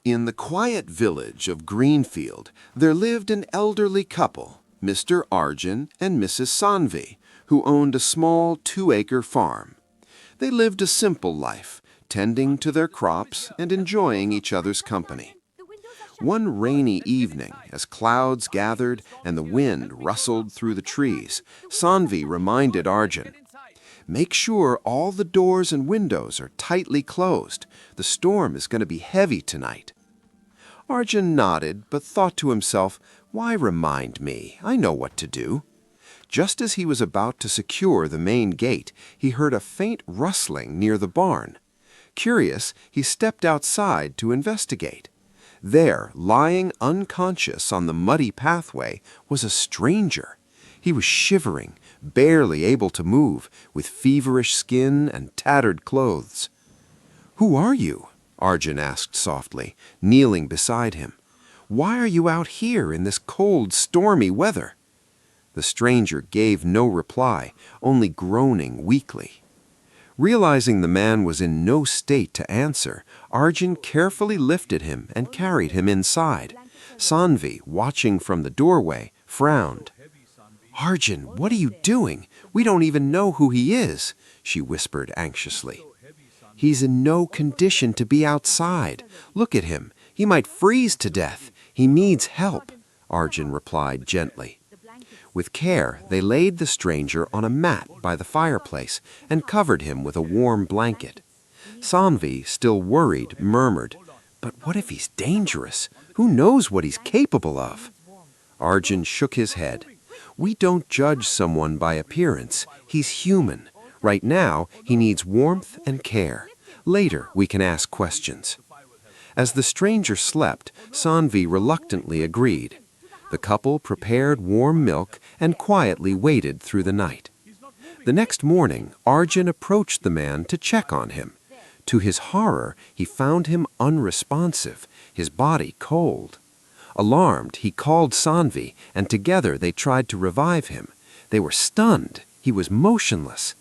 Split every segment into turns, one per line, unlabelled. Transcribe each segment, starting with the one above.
In the quiet village of Greenfield, there lived an elderly couple, Mr. Arjun and Mrs. Sanvi, who owned a small 2-acre farm. They lived a simple life, tending to their crops and enjoying each other's company. One rainy evening, as clouds gathered and the wind rustled through the trees, Sanvi reminded Arjun, "Make sure all the doors and windows are tightly closed. The storm is going to be heavy tonight." Arjun nodded, but thought to himself, "Why remind me? I know what to do." Just as he was about to secure the main gate, he heard a faint rustling near the barn. Curious, he stepped outside to investigate. There, lying unconscious on the muddy pathway, was a stranger. He was shivering, barely able to move, with feverish skin and tattered clothes. "Who are you?" Arjun asked softly, kneeling beside him. "Why are you out here in this cold, stormy weather?" The stranger gave no reply, only groaning weakly. Realizing the man was in no state to answer, Arjun carefully lifted him and carried him inside. Sanvi, watching from the doorway, frowned. "Arjun, what are you doing? We don't even know who he is," she whispered anxiously. "He's in no condition to be outside. Look at him. He might freeze to death. He needs help," Arjun replied gently. With care, they laid the stranger on a mat by the fireplace and covered him with a warm blanket. Sanvi, still worried, murmured, "But what if he's dangerous? Who knows what he's capable of?" Arjun shook his head. "We don't judge someone by appearance. He's human. Right now, he needs warmth and care. Later, we can ask questions." As the stranger slept, Sanvi reluctantly agreed. The couple prepared warm milk and quietly waited through the night. The next morning, Arjun approached the man to check on him. To his horror, he found him unresponsive, his body cold. Alarmed, he called Sanvi, and together they tried to revive him. They were stunned. He was motionless.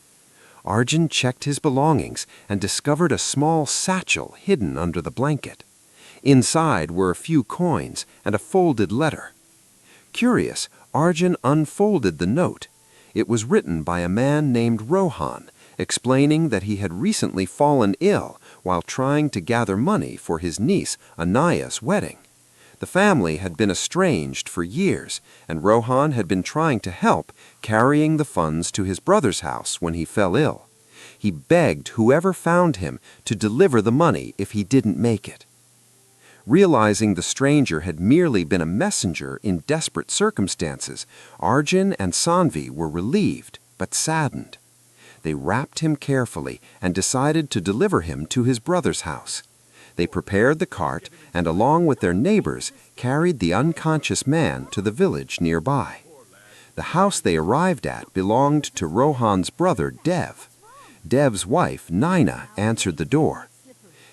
Arjun checked his belongings and discovered a small satchel hidden under the blanket. Inside were a few coins and a folded letter. Curious, Arjun unfolded the note. It was written by a man named Rohan, explaining that he had recently fallen ill while trying to gather money for his niece Anaya's wedding. The family had been estranged for years, and Rohan had been trying to help, carrying the funds to his brother's house when he fell ill. He begged whoever found him to deliver the money if he didn't make it. Realizing the stranger had merely been a messenger in desperate circumstances, Arjun and Sanvi were relieved but saddened. They wrapped him carefully and decided to deliver him to his brother's house. They prepared the cart and, along with their neighbors, carried the unconscious man to the village nearby. The house they arrived at belonged to Rohan's brother, Dev. Dev's wife, Naina, answered the door.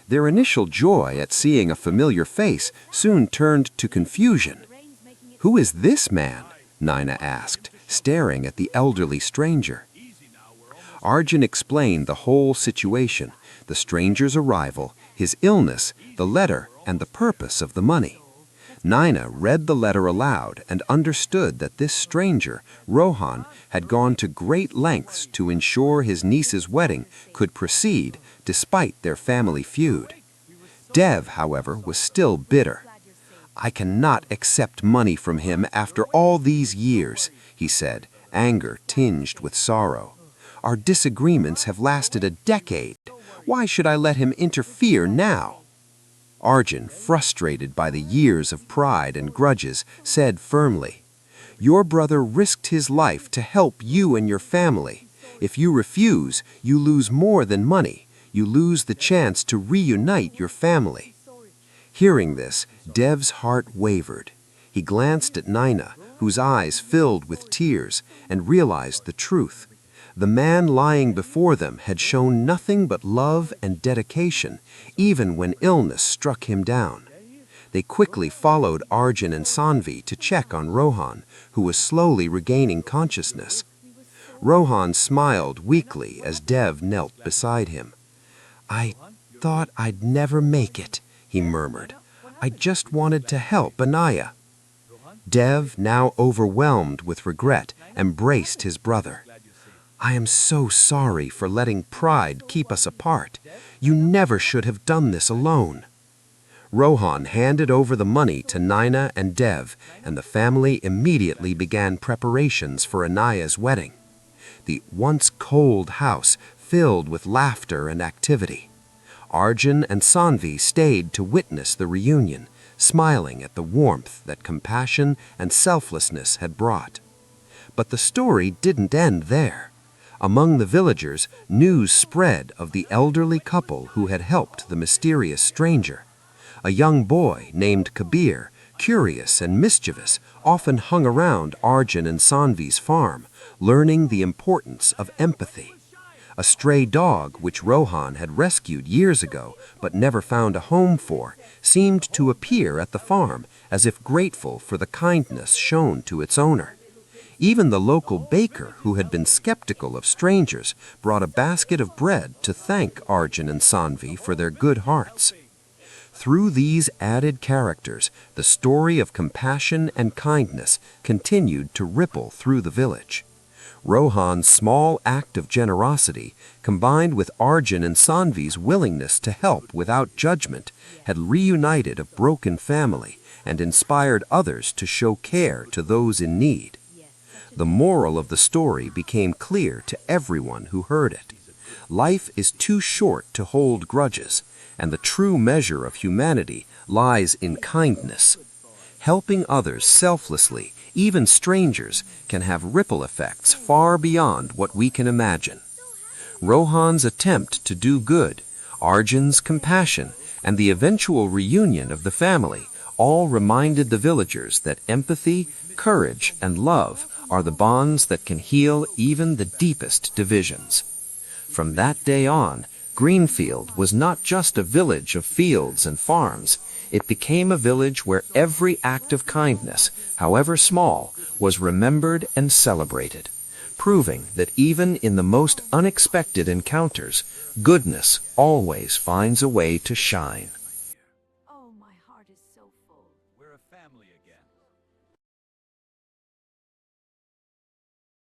Their initial joy at seeing a familiar face soon turned to confusion. "Who is this man?" Naina asked, staring at the elderly stranger. Arjun explained the whole situation, the stranger's arrival, his illness, the letter, and the purpose of the money. Naina read the letter aloud and understood that this stranger, Rohan, had gone to great lengths to ensure his niece's wedding could proceed despite their family feud. Dev, however, was still bitter. "I cannot accept money from him after all these years," he said, anger tinged with sorrow. "Our disagreements have lasted a decade. Why should I let him interfere now?" Arjun, frustrated by the years of pride and grudges, said firmly, "Your brother risked his life to help you and your family. If you refuse, you lose more than money. You lose the chance to reunite your family." Hearing this, Dev's heart wavered. He glanced at Naina, whose eyes filled with tears, and realized the truth. The man lying before them had shown nothing but love and dedication, even when illness struck him down. They quickly followed Arjun and Sanvi to check on Rohan, who was slowly regaining consciousness. Rohan smiled weakly as Dev knelt beside him. "I thought I'd never make it," he murmured.
I just wanted to help Anaya." Dev, now overwhelmed with regret, embraced his brother. "I am so sorry for letting pride keep us apart. You never should have done this alone." Rohan handed over the money to Naina and Dev, and the family immediately began preparations for Anaya's wedding. The once cold house filled with laughter and activity. Arjun and Sanvi stayed to witness the reunion, smiling at the warmth that compassion and selflessness had brought. But the story didn't end there. Among the villagers, news spread of the elderly couple who had helped the mysterious stranger. A young boy named Kabir, curious and mischievous, often hung around Arjun and Sanvi's farm, learning the importance of empathy. A stray dog, which Rohan had rescued years ago but never found a home for, seemed to appear at the farm as if grateful for the kindness shown to its owner. Even the local baker, who had been skeptical of strangers, brought a basket of bread to thank Arjun and Sanvi for their good hearts. Through these added characters, the story of compassion and kindness continued to ripple through the village. Rohan's small act of generosity, combined with Arjun and Sanvi's willingness to help without judgment, had reunited a broken family and inspired others to show care to those in need. The moral of the story became clear to everyone who heard it. Life is too short to hold grudges, and the true measure of humanity lies in kindness. Helping others selflessly, even strangers, can have ripple effects far beyond what we can imagine. Rohan's attempt to do good, Arjun's compassion, and the eventual reunion of the family all reminded the villagers that empathy, courage, and love are the bonds that can heal even the deepest divisions. From that day on, Greenfield was not just a village of fields and farms. It became a village where every act of kindness, however small, was remembered and celebrated, proving that even in the most unexpected encounters, goodness always finds a way to shine.